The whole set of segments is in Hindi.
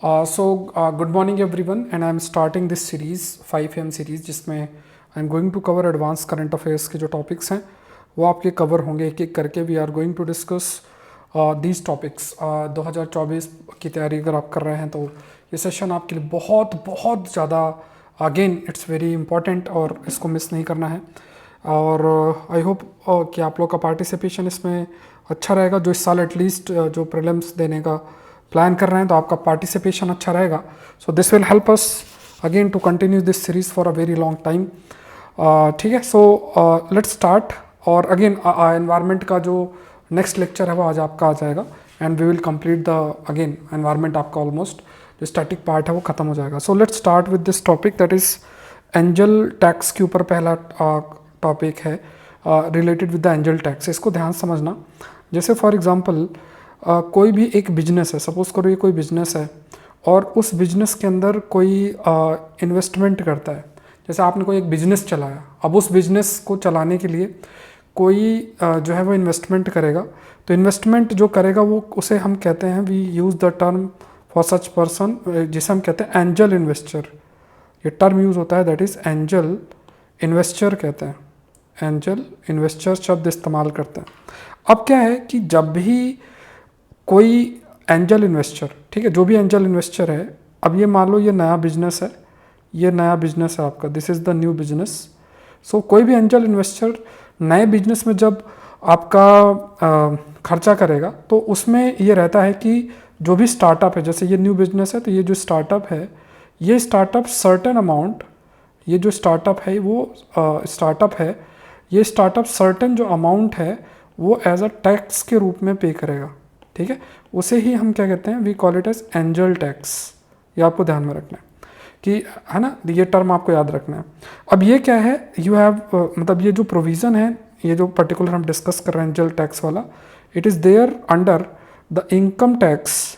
Good morning everyone, and I'm starting this series 5 AM series जिसमें I'm going to cover advanced current affairs के जो topics हैं वो आपके cover होंगे एक एक करके. We are going to discuss these topics. 2024 की तैयारी अगर आप कर रहे हैं तो ये सेशन आपके लिए बहुत बहुत ज़्यादा अगेन इट्स वेरी इंपॉर्टेंट और इसको मिस नहीं करना है. और आई होप कि आप लोग का पार्टिसिपेशन इसमें अच्छा रहेगा. जो इस साल एटलीस्ट जो प्रीलिम्स देने का प्लान कर रहे हैं तो आपका पार्टिसिपेशन अच्छा रहेगा. So this will help us again to continue this series for a very long time. ठीक है, सो लेट्स स्टार्ट. और अगेन एनवायरनमेंट का जो नेक्स्ट लेक्चर है वो आज आपका आ जाएगा and we will complete the again environment. आपका ऑलमोस्ट जो स्टैटिक पार्ट है वो खत्म हो जाएगा. So let's start with this topic that is angel tax के ऊपर पहला टॉपिक है related with the angel tax. इसको ध्यान समझना. जैसे फॉर एग्जांपल कोई भी एक बिजनेस है, सपोज करो ये कोई बिजनेस है और उस बिजनेस के अंदर कोई इन्वेस्टमेंट करता है. जैसे आपने कोई एक बिजनेस चलाया, अब उस बिजनेस को चलाने के लिए कोई जो है वो इन्वेस्टमेंट करेगा. तो इन्वेस्टमेंट जो करेगा वो उसे हम कहते हैं, we use the term for such person जिसे हम कहते हैं एंजल इन्वेस्टर. ये टर्म यूज़ होता है दैट इज़ एंजल इन्वेस्टर कहते हैं. एंजल इन्वेस्टर शब्द इस्तेमाल करते हैं. अब क्या है कि जब भी कोई एंजल इन्वेस्टर, ठीक है, जो भी एंजल इन्वेस्टर है, अब ये मान लो ये नया बिजनेस है, ये नया बिजनेस है आपका, this is the new business. So कोई भी एंजल इन्वेस्टर नए बिजनेस में जब आपका खर्चा करेगा तो उसमें ये रहता है कि जो भी स्टार्टअप है, जैसे ये न्यू बिजनेस है तो ये जो स्टार्टअप है, ये स्टार्टअप सर्टेन अमाउंट, ये जो स्टार्टअप है वो स्टार्टअप है, ये स्टार्टअप सर्टेन जो अमाउंट है वो एज अ टैक्स के रूप में पे करेगा. ठीक है, उसे ही हम क्या कहते हैं, we call it as angel tax. ये आपको ध्यान में रखना है कि, है ना, ये टर्म आपको याद रखना है. अब ये क्या है, यू हैव मतलब ये जो प्रोविज़न है, ये जो पर्टिकुलर हम डिस्कस कर रहे हैं एंजल टैक्स वाला, it is there under the income tax.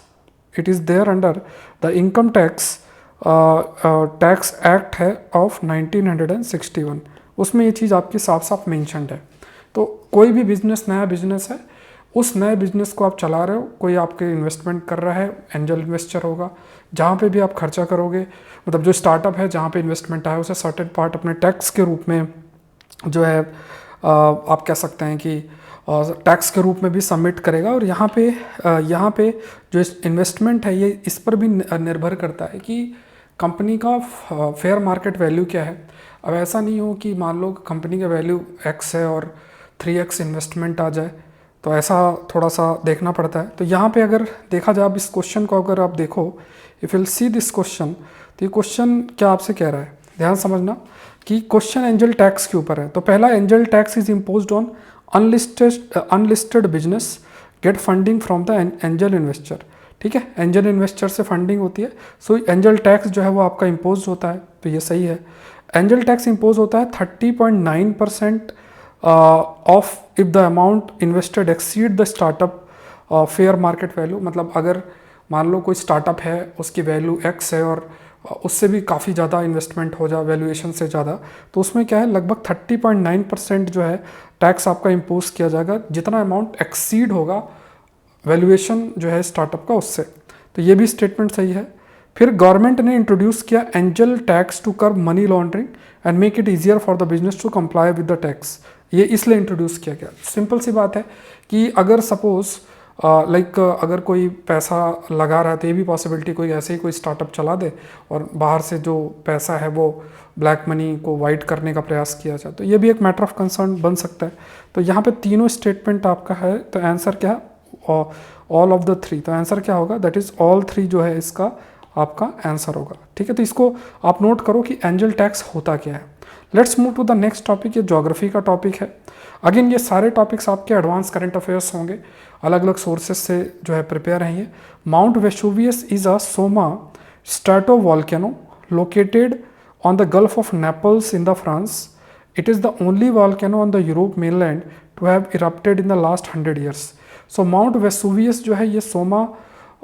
It is there under the income tax tax act है ऑफ 1961. उसमें ये चीज़ आपकी साफ साफ मैंशनड है. तो कोई भी बिजनेस, नया बिजनेस है, उस नए बिजनेस को आप चला रहे हो, कोई आपके इन्वेस्टमेंट कर रहा है, एंजल इन्वेस्टर होगा. जहाँ पे भी आप खर्चा करोगे, मतलब जो स्टार्टअप है जहाँ पे इन्वेस्टमेंट आया उसे सर्टेन पार्ट अपने टैक्स के रूप में जो है आप कह सकते हैं कि टैक्स के रूप में भी सबमिट करेगा. और यहाँ पे जो इन्वेस्टमेंट है ये इस पर भी निर्भर करता है कि कंपनी का फेयर मार्केट वैल्यू क्या है. अब ऐसा नहीं हो कि मान लो कंपनी का वैल्यू x है और 3x इन्वेस्टमेंट आ जाए, तो ऐसा थोड़ा सा देखना पड़ता है. तो यहाँ पे अगर देखा जाए, अब इस क्वेश्चन को अगर आप देखो, if will see this question, तो ये क्वेश्चन क्या आपसे कह रहा है, ध्यान समझना कि क्वेश्चन एंजल टैक्स के ऊपर है. तो पहला, angel tax is imposed on unlisted business get funding from the angel investor. ठीक है, एंजल इन्वेस्टर से फंडिंग होती है. सो एंजल टैक्स जो है वो आपका इम्पोज होता है, तो ये सही है. एंजल टैक्स इम्पोज होता है 30.9% of if the amount invested exceed the startup fair market value. मतलब अगर मान लो कोई स्टार्टअप है, उसकी वैल्यू x है और उससे भी काफ़ी ज़्यादा इन्वेस्टमेंट हो जाए, वैल्यूएशन से ज़्यादा, तो उसमें क्या है, लगभग 30.9% जो है टैक्स आपका इम्पोज किया जाएगा, जितना अमाउंट एक्सीड होगा वैल्यूएशन जो है स्टार्टअप का उससे. तो ये भी स्टेटमेंट सही है. फिर गवर्नमेंट ने इंट्रोड्यूस किया angel tax to curb money laundering and make it easier for the business to comply with the tax. ये इसलिए इंट्रोड्यूस किया गया. सिंपल सी बात है कि अगर सपोज अगर कोई पैसा लगा रहा है, तो ये भी पॉसिबिलिटी कोई ऐसे ही कोई स्टार्टअप चला दे और बाहर से जो पैसा है वो ब्लैक मनी को वाइट करने का प्रयास किया जाए, तो ये भी एक मैटर ऑफ कंसर्न बन सकता है. तो यहाँ पे तीनों स्टेटमेंट आपका है. तो आंसर क्या है, ऑल ऑफ द थ्री. तो आंसर क्या होगा, दैट इज़ ऑल थ्री जो है इसका आपका आंसर होगा. ठीक है, तो इसको आप नोट करो कि एंजल टैक्स होता क्या है. Let's move to the next topic. ये ज्योग्राफी का टॉपिक है. अगेन ये सारे टॉपिक्स आपके एडवांस करंट अफेयर्स होंगे, अलग अलग सोर्सेज से जो है प्रिपेयर हैं ये. Mount Vesuvius is a somma strato volcano located on the Gulf of Naples in the France. It is the only volcano on the Europe mainland to have erupted in the last 100 years. So Mount Vesuvius जो है ये सोमा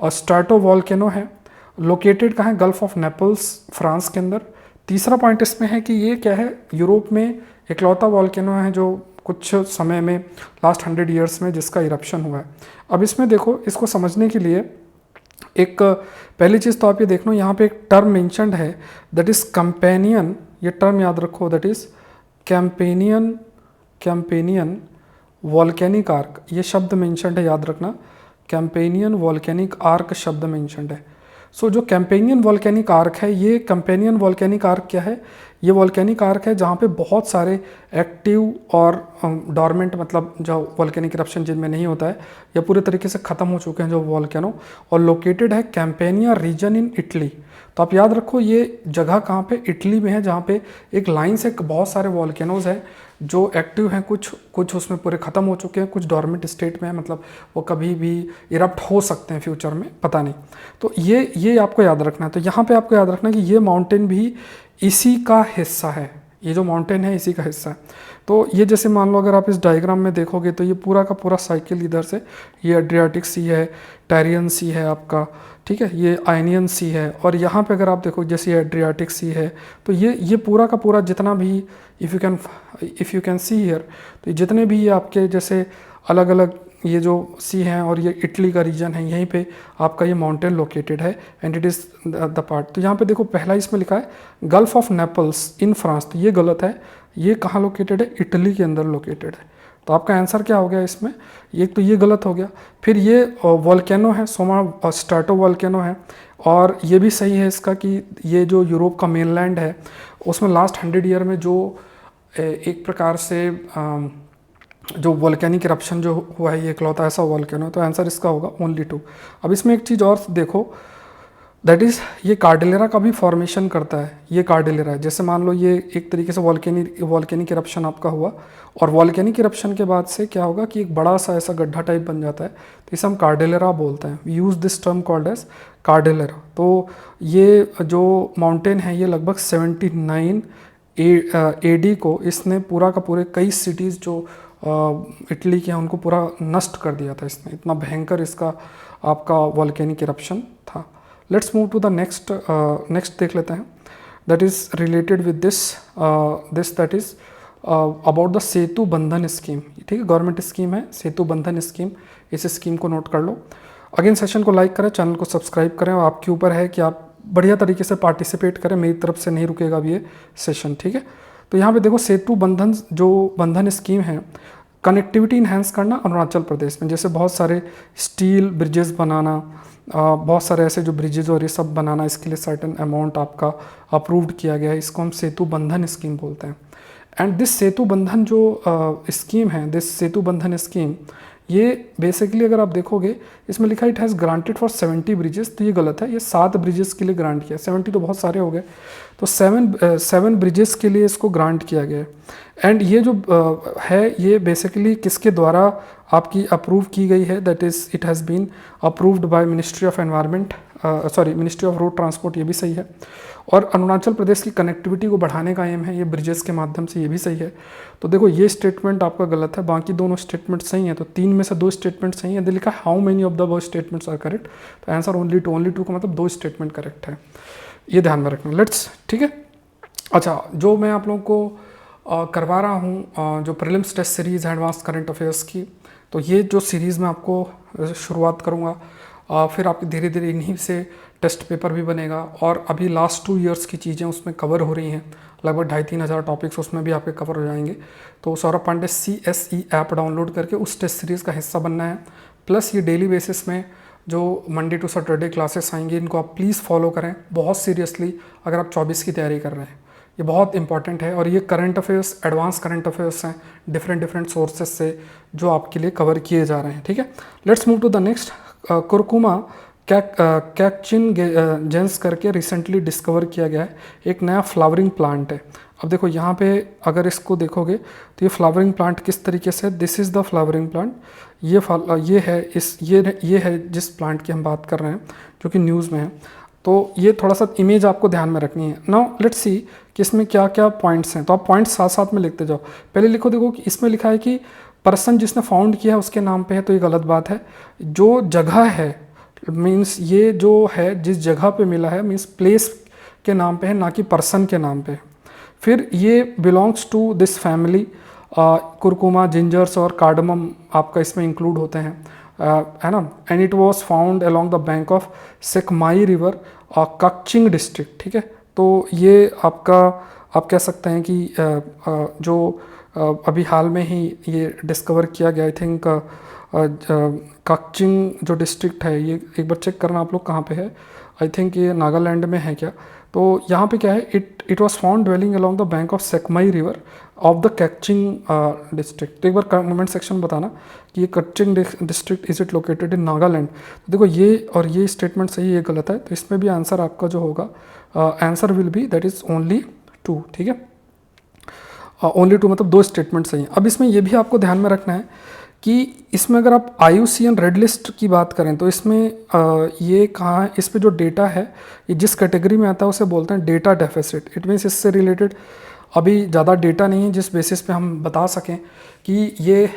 स्ट्रेटो वॉल्केनो है. लोकेटेड कहाँ है, गल्फ ऑफ नेपल्स फ्रांस के अंदर. तीसरा पॉइंट इसमें है कि ये क्या है, यूरोप में इकलौता वॉल्केनो है जो कुछ समय में लास्ट 100 years में जिसका इरप्शन हुआ है. अब इसमें देखो, इसको समझने के लिए एक पहली चीज़ तो आप ये देख लो, यहाँ पे एक टर्म मेंशन्ड है दैट इज़ कंपेनियन, ये टर्म याद रखो, that is companion volcanic arc, ये शब्द मेंशन्ड है, याद रखना, कैंपेनियन वॉल्केनिक आर्क शब्द मेंशन्ड है। सो जो कैंपेनियन वॉल्केनिक आर्क है, ये कैंपेनियन वॉल्केनिक आर्क क्या है, ये वॉल्केनिक आर्क है जहाँ पे बहुत सारे एक्टिव और डॉर्मेंट, मतलब जो वॉल्केनिक इरप्शन जिनमें नहीं होता है या पूरे तरीके से ख़त्म हो चुके हैं जो वॉल्केनो, और लोकेटेड है कैंपेनिया रीजन इन इटली। तो आप याद रखो ये जगह कहाँ पे, इटली में है, जहाँ पे एक लाइन से बहुत सारे वॉल्केनोज हैं जो एक्टिव हैं, कुछ उसमें पूरे ख़त्म हो चुके हैं, कुछ डॉर्मेंट स्टेट में है, मतलब वो कभी भी इरप्ट हो सकते हैं फ्यूचर में, पता नहीं। तो ये आपको याद रखना है। तो यहाँ पे आपको याद रखना है कि ये माउंटेन भी इसी का हिस्सा है, ये जो माउंटेन है इसी का हिस्सा है। तो ये जैसे मान लो अगर आप इस डायग्राम में देखोगे तो ये पूरा का पूरा साइकिल इधर से, ये एड्रियाटिक सी है, टैरियन सी है आपका, ठीक है, ये आयनियन सी है, और यहाँ पे अगर आप देखो जैसे एड्रियाटिक सी है, तो ये पूरा का पूरा जितना भी if you can see here, तो जितने भी ये आपके जैसे अलग अलग ये जो सी हैं और ये इटली का रीजन है, यहीं पे आपका ये माउंटेन लोकेटेड है and it is the part. तो यहाँ पे देखो पहला इसमें लिखा है gulf of Naples in France, तो ये गलत है, ये कहाँ लोकेटेड है, इटली के अंदर लोकेटेड है। तो आपका आंसर क्या हो गया इसमें, एक तो ये गलत हो गया। फिर ये वॉल्केनो है, सोमा स्ट्रैटो वॉल्केनो है, और ये भी सही है इसका कि ये जो यूरोप का मेनलैंड है उसमें लास्ट 100 ईयर में जो एक प्रकार से जो वॉल्केनिक इरप्शन जो हुआ है, ये इकलौता ऐसा वॉल्केनो है। तो आंसर इसका होगा ओनली 2। अब इसमें एक चीज़ और देखो, दैट इज़ ये कार्डिलेरा का भी फॉर्मेशन करता है, ये कार्डिलेरा है। जैसे मान लो ये एक तरीके से वॉल्केनिक इरप्शन आपका हुआ, और वॉल्केनिक इरप्शन के बाद से क्या होगा कि एक बड़ा सा ऐसा गड्ढा टाइप बन जाता है, तो इसे हम कार्डिलेरा बोलते हैं। We use this term called as cordillera. तो ये जो माउंटेन है ये लगभग 79 AD को इसने पूरा का पूरे कई सिटीज़ जो इटली के हैं उनको पूरा नष्ट कर दिया था इसने, इतना भयंकर इसका आपका वॉल्केनिक इरप्शन था। Let's move to the next देख लेते हैं, that is related with this that is about the Setu Bandhan scheme. ठीक है, गवर्नमेंट स्कीम है सेतु बंधन स्कीम, इस स्कीम को नोट कर लो। अगेन सेशन को लाइक करें, चैनल को सब्सक्राइब करें, और आपके ऊपर है कि आप बढ़िया तरीके से पार्टिसिपेट करें, मेरी तरफ से नहीं रुकेगा अब ये सेशन, ठीक है। तो यहाँ पे देखो सेतु बंधन जो बंधन स्कीम है, कनेक्टिविटी इन्हेंस करना अरुणाचल प्रदेश में, जैसे बहुत सारे स्टील ब्रिजेस बनाना, बहुत सारे ऐसे जो ब्रिजेज और ये सब बनाना, इसके लिए सर्टेन अमाउंट आपका अप्रूव्ड किया गया है, इसको हम सेतु बंधन स्कीम बोलते हैं। एंड दिस सेतु बंधन जो स्कीम है, दिस सेतु बंधन स्कीम, ये बेसिकली अगर आप देखोगे इसमें लिखा है it has granted for 70 bridges, तो ये गलत है, ये 7 ब्रिजेस के लिए ग्रांट किया, 70 तो बहुत सारे हो गए, तो 7 ब्रिजेस के लिए इसको ग्रांट किया गया है। एंड ये जो है ये बेसिकली किसके द्वारा आपकी अप्रूव की गई है, that is it has been approved by ministry of environment, ministry of road transport, ये भी सही है। और अरुणाचल प्रदेश की कनेक्टिविटी को बढ़ाने का एम है ये ब्रिजेस के माध्यम से, ये भी सही है। तो देखो ये स्टेटमेंट आपका गलत है, बाकी दोनों स्टेटमेंट सही हैं, तो 3 में से 2 स्टेटमेंट सही है। लिखा हाउ मेनी ऑफ द वो स्टेटमेंट्स आर करेक्ट, तो आंसर ओनली 2 का मतलब 2 स्टेटमेंट करेक्ट है, ये ध्यान में रखना। लेट्स, ठीक है। अच्छा, जो मैं आप लोगों को करवा रहा हूँ जो प्रीलिम्स टेस्ट सीरीज़ है एडवांस करंट अफेयर्स की, तो ये जो सीरीज़ मैं आपको शुरुआत करूँगा, फिर आपकी धीरे धीरे इन्हीं से टेस्ट पेपर भी बनेगा, और अभी लास्ट 2 ईयर्स की चीज़ें उसमें कवर हो रही हैं, लगभग 2,500-3 हज़ार टॉपिक्स उसमें भी आपके कवर हो जाएंगे। तो Saurabh Pandey CSE app download करके उस टेस्ट सीरीज़ का हिस्सा बनना है। प्लस ये डेली बेसिस में जो मंडे टू सैटरडे क्लासेस आएंगी, इनको आप प्लीज़ फॉलो करें बहुत सीरियसली, अगर आप 24 की तैयारी कर रहे हैं, ये बहुत इंपॉर्टेंट है। और ये current affairs, advance current affairs हैं डिफरेंट सोर्सेज से जो आपके लिए कवर किए जा रहे हैं, ठीक है। Let's move to the next. Curcuma kakchingense करके रिसेंटली डिस्कवर किया गया है, एक नया फ्लावरिंग प्लांट है। अब देखो यहाँ पे अगर इसको देखोगे तो ये फ्लावरिंग प्लांट किस तरीके से, this is the flowering plant, ये है जिस प्लांट की हम बात कर रहे हैं जो कि न्यूज़ में है। तो ये थोड़ा सा इमेज आपको ध्यान में रखनी है। नाउ लेट्स सी कि इसमें क्या क्या पॉइंट्स हैं, तो आप पॉइंट्स साथ साथ में लिखते जाओ। पहले लिखो, देखो कि इसमें लिखा है कि पर्सन जिसने फाउंड किया है उसके नाम पे है, तो ये गलत बात है। जो जगह है मीन्स ये जो है जिस जगह पे मिला है मीन्स प्लेस के नाम पे है, ना कि पर्सन के नाम पे। फिर ये belongs to this family, curcuma, gingers और कार्डमम आपका इसमें इंक्लूड होते हैं। है ना, and it was found along the bank of Sekmai river, Kakching district, ठीक है। तो ये आपका आप कह सकते हैं कि जो अभी हाल में ही ये डिस्कवर किया गया, आई थिंक कक्चिंग जो डिस्ट्रिक्ट है, ये एक बार चेक करना आप लोग कहाँ पे है, आई थिंक ये नागालैंड में है क्या। तो यहाँ पे क्या है, it was found dwelling along the bank of Sekmai river of the Kakching district. तो एक बार कमेंट सेक्शन में बताना कि ये Kakching district is it located in Nagaland. तो देखो ये और ये स्टेटमेंट सही, ये गलत है, तो इसमें भी आंसर आपका जो होगा, answer will be that is only 2, ठीक है। ओनली 2 मतलब 2 स्टेटमेंट सही हैं। अब इसमें ये भी आपको ध्यान में रखना है कि इसमें अगर आप IUCN रेड लिस्ट की बात करें तो इसमें ये कहाँ है, इस पे जो डेटा है ये जिस कैटेगरी में आता है उसे बोलते हैं डेटा डेफिसिट। इट मीन्स इससे रिलेटेड अभी ज़्यादा डेटा नहीं है जिस बेसिस पे हम बता सकें कि ये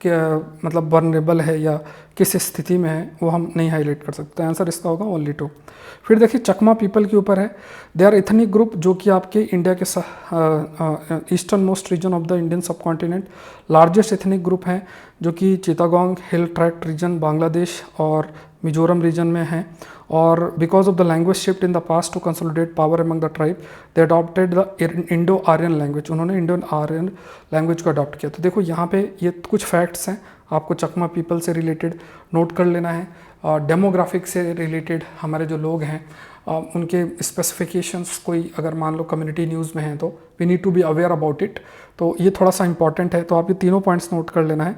क्या मतलब वनरेबल है या किस स्थिति में है, वो हम नहीं हाईलाइट कर सकते। आंसर इसका होगा ओनली 2। फिर देखिए चकमा पीपल के ऊपर है, दे आर एथनिक ग्रुप जो कि आपके इंडिया के easternmost region of the Indian subcontinent, largest ethnic group हैं जो कि Chittagong hill tract region Bangladesh और मिजोरम रीजन में हैं। और because of the language shift in the past to consolidate power among the tribe, they adopted the Indo Aryan language, उन्होंने इंडो आर्यन लैंग्वेज को अडॉप्ट किया। तो देखो यहाँ पे ये कुछ फैक्ट्स हैं, आपको चकमा पीपल से रिलेटेड नोट कर लेना है। डेमोग्राफिक से रिलेटेड हमारे जो लोग हैं उनके स्पेसिफिकेशंस कोई अगर मान लो कम्युनिटी न्यूज़ में हैं तो we need to be aware about it. तो ये थोड़ा सा इंपॉर्टेंट है, तो आप ये तीनों पॉइंट्स नोट कर लेना है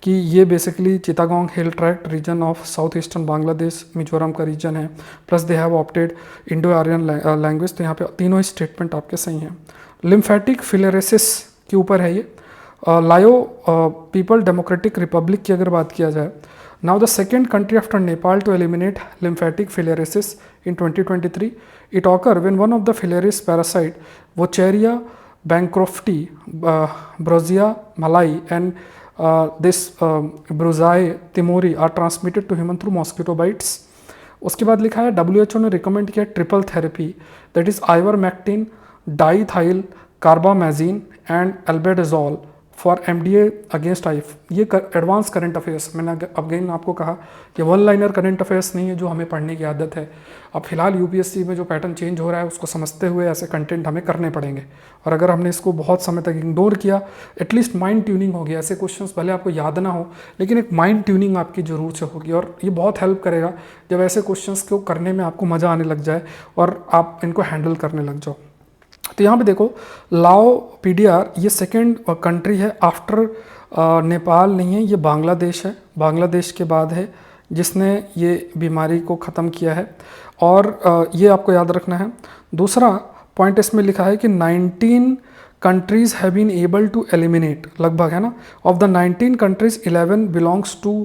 कि ये basically Chittagong hill tract region of south eastern Bangladesh Mizoram का रीजन है, plus they have opted Indo Aryan language. तो यहाँ पे तीनों ही स्टेटमेंट आपके सही हैं। लिम्फेटिक फिलेरेसिस के ऊपर है ये। लायो पीपल डेमोक्रेटिक रिपब्लिक की अगर बात किया जाए, now the second country after Nepal to eliminate lymphatic filariasis in 2023, it occurred when one of the filarious parasite Wucheria bancrofti, Brozia malai and this Bruzae timori are transmitted to human through mosquito bites. उसके बाद लिखा है WHO ने रिकमेंड किया triple therapy, that is ivermectin, diethylcarbamazine and albendazole for MDA against LF. ये एडवांस करंट अफेयर्स, मैंने अगेन आपको कहा कि वन लाइनर करंट अफेयर्स नहीं है जो हमें पढ़ने की आदत है। अब फिलहाल UPSC में जो पैटर्न चेंज हो रहा है उसको समझते हुए ऐसे कंटेंट हमें करने पड़ेंगे, और अगर हमने इसको बहुत समय तक इग्नोर किया, एटलीस्ट माइंड ट्यूनिंग होगी। ऐसे क्वेश्चंस भले आपको याद ना हो लेकिन एक माइंड ट्यूनिंग आपकी ज़रूर से होगी, और ये बहुत हेल्प करेगा जब ऐसे क्वेश्चंस को करने में आपको मज़ा आने लग जाए और आप इनको हैंडल करने लग जाओ। तो यहाँ पे देखो लाओ PDR ये सेकेंड कंट्री है आफ्टर नेपाल नहीं है, ये बांग्लादेश है, बांग्लादेश के बाद है जिसने ये बीमारी को ख़त्म किया है। और ये आपको याद रखना है। दूसरा पॉइंट इसमें लिखा है कि 19 countries have been able to eliminate, लगभग है ना, of the 19 countries 11 belongs to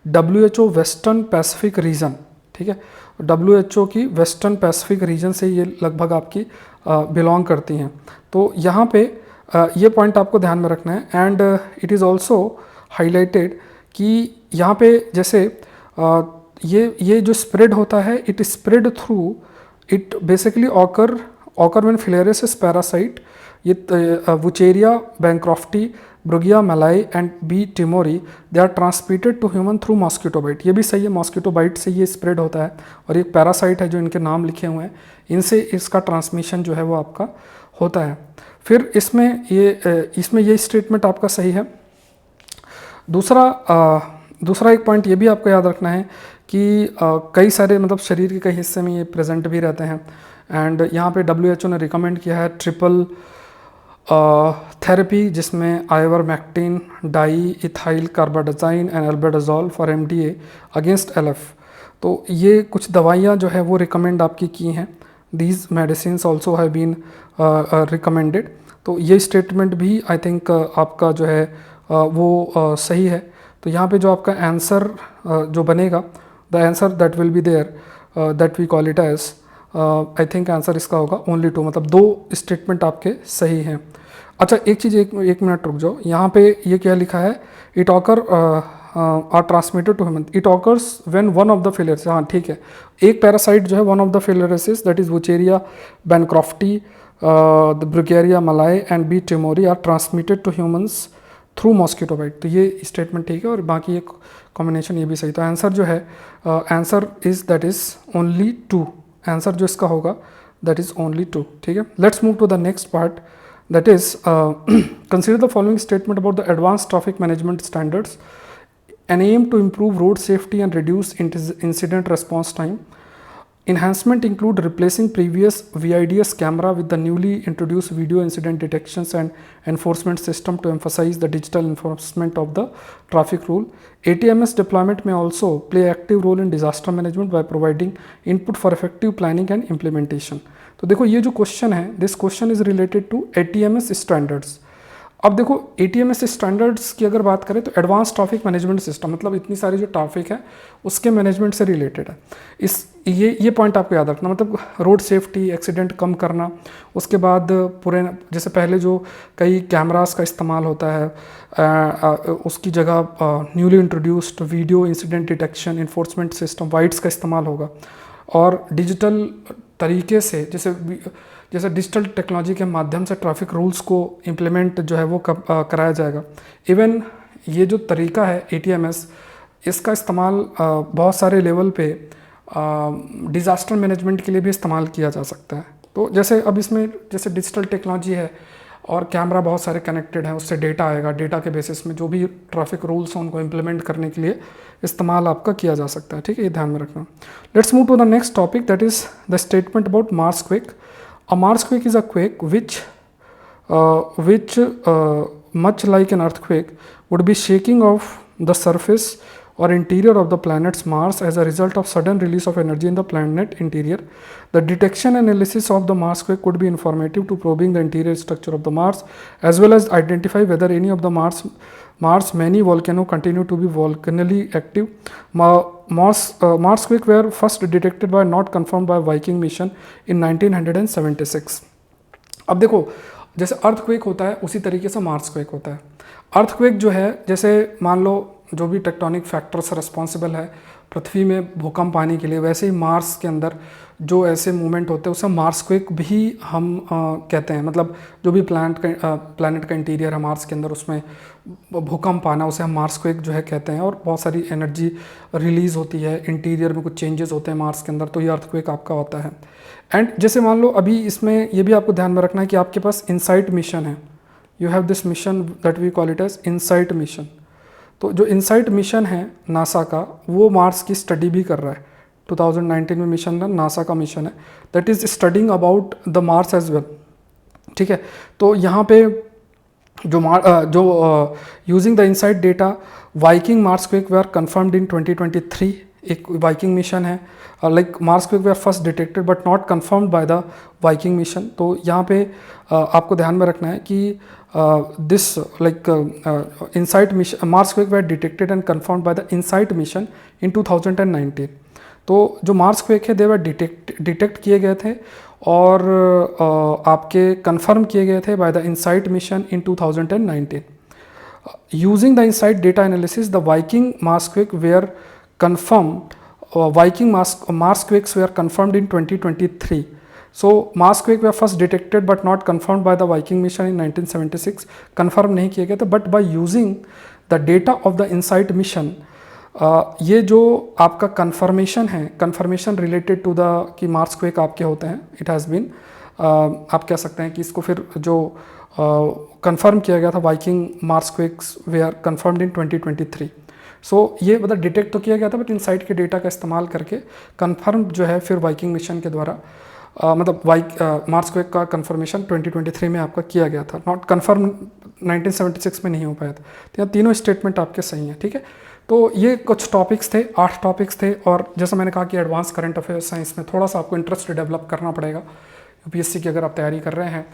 WHO western Pacific region, ठीक है। WHO की वेस्टर्न पैसिफिक रीजन से ये लगभग आपकी बिलोंग करती हैं। तो यहाँ पे ये पॉइंट आपको ध्यान में रखना है। And it is also highlighted कि यहाँ पे जैसे ये जो स्प्रेड होता है, it spread through, it basically occur when filariasis parasite, ये Wuchereria bancrofti, Brugia malayi and B timori, they are transmitted to human through mosquito bite. ये भी सही है, मॉस्किटो बाइट से ये स्प्रेड होता है, और एक पैरासाइट है जो इनके नाम लिखे हुए हैं, इनसे इसका ट्रांसमिशन जो है वो आपका होता है। फिर इसमें ये स्टेटमेंट आपका सही है। दूसरा एक पॉइंट ये भी आपको याद रखना है कि कई सारे मतलब शरीर के कई हिस्से में ये प्रेजेंट भी रहते हैं। एंड यहाँ पे WHO ने रिकमेंड किया है ट्रिपल थेरेपी, जिसमें ivermectin, diethylcarbamazine and albendazole for MDA against LF। तो ये कुछ दवाइयाँ जो है वो रिकमेंड आपकी की हैं। These medicine also have been recommended. तो ये स्टेटमेंट भी आई थिंक आपका जो है वो सही है। तो यहाँ पे जो आपका आंसर जो बनेगा, the answer that will be there that we call it as, I think answer इसका होगा ओनली 2, मतलब 2 स्टेटमेंट आपके सही हैं। अच्छा एक चीज़, एक मिनट रुक जाओ, यहाँ पे ये क्या लिखा है, it occur are transmitted to human, it occurs when one of the filarias, हाँ ठीक है, एक पैरासाइट जो है one of the filariasis that is Wuchereria bancrofti, the Brugia malayi and B timori are transmitted to humans through mosquito bite. तो ये स्टेटमेंट ठीक है और बाकी एक कॉम्बिनेशन ये भी सही। तो आंसर जो है, answer is that is only 2। Answer जो इसका होगा दैट इज ओनली 2। ठीक है, let's move to the next part, that is consider the following statement about the advance traffic management standards an aim to improve road safety and reduce incident response time. Enhancement include replacing previous VIDS camera with the newly introduced video incident detections and enforcement system to emphasize the digital enforcement of the traffic rule. ATMS deployment may also play active role in disaster management by providing input for effective planning and implementation. तो देखो ये जो क्वेश्चन है, this question is related to ATMS standards. अब देखो ATMS स्टैंडर्ड्स की अगर बात करें तो एडवांस ट्रैफिक मैनेजमेंट सिस्टम, मतलब इतनी सारी जो ट्रैफिक है उसके मैनेजमेंट से रिलेटेड है। इस ये पॉइंट आपको याद रखना, मतलब रोड सेफ्टी, एक्सीडेंट कम करना, उसके बाद पूरे जैसे पहले जो कई कैमरास का इस्तेमाल होता है उसकी जगह newly introduced video incident detection enforcement system वाइट्स का इस्तेमाल होगा, और डिजिटल तरीके से जैसे डिजिटल टेक्नोलॉजी के माध्यम से ट्रैफिक रूल्स को इम्प्लीमेंट जो है वो कराया जाएगा। इवन ये जो तरीका है ATMS, इसका इस्तेमाल बहुत सारे लेवल पे डिज़ास्टर मैनेजमेंट के लिए भी इस्तेमाल किया जा सकता है। तो जैसे अब इसमें जैसे डिजिटल टेक्नोलॉजी है और कैमरा बहुत सारे कनेक्टेड हैं, उससे डेटा आएगा, डेटा के बेसिस में जो भी ट्रैफिक रूल्स हैं उनको इम्प्लीमेंट करने के लिए इस्तेमाल आपका किया जा सकता है। ठीक है, ये ध्यान में रखना। Let's move to the next topic, that is the statement about Marsquake. A Marsquake is a quake which much like an earthquake, would be shaking of the surface or interior of the planet's Mars as a result of sudden release of energy in the planet interior. The detection and analysis of the Marsquake could be informative to probing the interior structure of the Mars, as well as identify whether any of the Mars many volcanoes continue to be volcanically active. Marsquake were first detected by not confirmed by Viking mission in 1976. अब देखो जैसे अर्थक्वेक होता है उसी तरीके से मार्सक्वेक होता है। अर्थक्वेक जो है, जैसे मान लो जो भी टेक्टोनिक फैक्टर्स रिस्पॉन्सिबल है पृथ्वी में भूकंप आने के लिए, वैसे ही मार्स के अंदर जो ऐसे मूवमेंट होते हैं उसे मार्सक्वेक भी हम कहते हैं। मतलब जो भी प्लैनेट का इंटीरियर है मार्स के अंदर, उसमें भूकंप आना, उसे हम मार्सक्वेक जो है कहते हैं। और बहुत सारी एनर्जी रिलीज़ होती है, इंटीरियर में कुछ चेंजेस होते हैं मार्स के अंदर, तो ये अर्थक्वेक आपका होता है। एंड जैसे मान लो अभी इसमें ये भी आपको ध्यान में रखना है कि आपके पास इनसाइट मिशन है, you have this mission that we call it as InSight mission. तो जो इनसाइट मिशन है नासा का, वो मार्स की स्टडी भी कर रहा है। 2019 में मिशन है, नासा का मिशन है, that is studying about the Mars as well. ठीक है, तो यहाँ पे जो using the InSight data Viking marsquake were confirmed in 2023, एक वाइकिंग मिशन है। Like marsquake were first detected but not confirmed by the Viking mission. तो यहाँ पे आपको ध्यान में रखना है कि this like InSight mission marsquake were detected and confirmed by the InSight mission in 2019। तो जो मार्सक्वेक है दे वर डिटेक्ट किए गए थे और आपके कन्फर्म किए गए थे by the InSight mission in 2019। Using the InSight data analysis the Viking marsquake were confirmed Viking Marsquakes were confirmed in 2023. So Marsquake were first detected but not confirmed by the Viking mission in 1976. Confirm नहीं किए गए थे, but by using the data of the InSight mission, ये जो आपका confirmation है, confirmation related to the कि Marsquake आपके होते हैं, it has been आप कह सकते हैं कि इसको फिर जो confirm किया गया था Viking Marsquakes were confirmed in 2023. सो ये मतलब डिटेक्ट तो किया गया था, बट इनसाइट के डेटा का इस्तेमाल करके कंफर्म जो है फिर वाइकिंग मिशन के द्वारा मतलब मार्सक्वेक का कंफर्मेशन 2023 में आपका किया गया था। नॉट कंफर्म 1976 में नहीं हो पाया था। तो यहाँ तीनों स्टेटमेंट आपके सही हैं। ठीक है, तो ये कुछ टॉपिक्स थे, 8 टॉपिक्स थे। और जैसा मैंने कहा कि एडवांस करंट अफेयर्स हैं, इसमें थोड़ा सा आपको इंटरेस्ट डेवलप करना पड़ेगा UPSC की अगर आप तैयारी कर रहे हैं।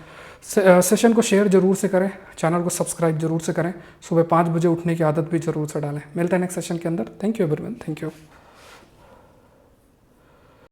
सेशन को शेयर जरूर से करें, चैनल को सब्सक्राइब जरूर से करें, सुबह 5 बजे उठने की आदत भी जरूर से डालें। मिलते हैं नेक्स्ट सेशन के अंदर। Thank you everyone, thank you.